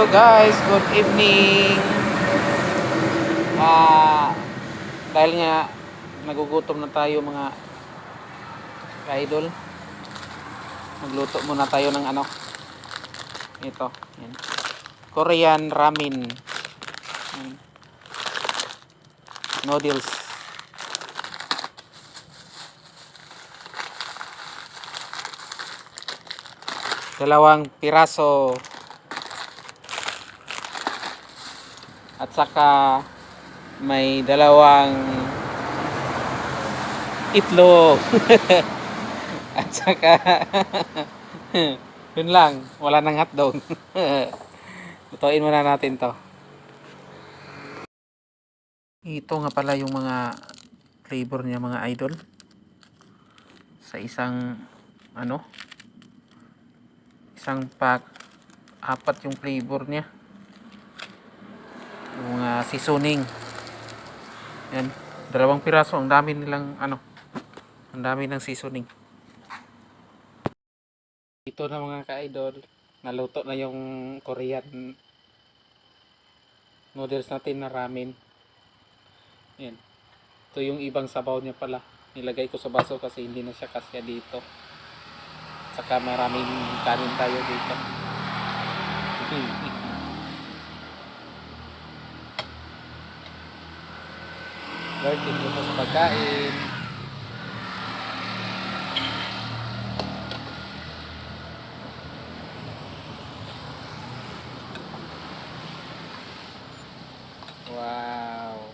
Hello guys, good evening. Dahil nga nagugutom na tayo mga idol, magluto muna tayo ng ito, yan. Korean ramen. Yan. Noodles. Dalawang piraso. At saka may dalawang itlog. At saka yun lang, wala nang hotdog. Lutuin muna natin to. Ito nga pala yung mga flavor niya mga idol. Sa isang isang pack, 4 yung flavor niya. Yung mga seasoning. Yan, 2 piraso, ang dami nilang ang dami ng seasoning. Ito na mga ka-idol, naluto na yung Korean noodles natin na ramen. Yan. Ito yung ibang sabaw niya pala. Nilagay ko sa baso kasi hindi na siya kasya dito. Saka maraming kanin tayo dito. Lord, tingin mo sa pagkain. Wow.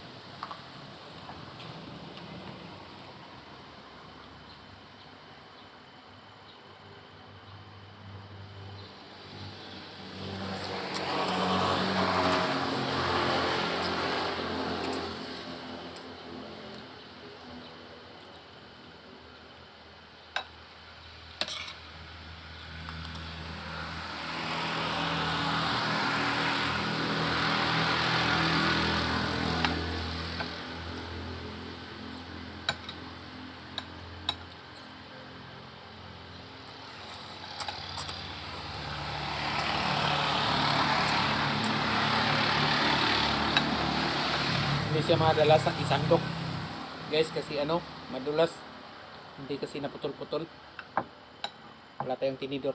Hindi siya madala sa isandok guys kasi madulas, hindi kasi naputol-putol, wala tayong tinidor.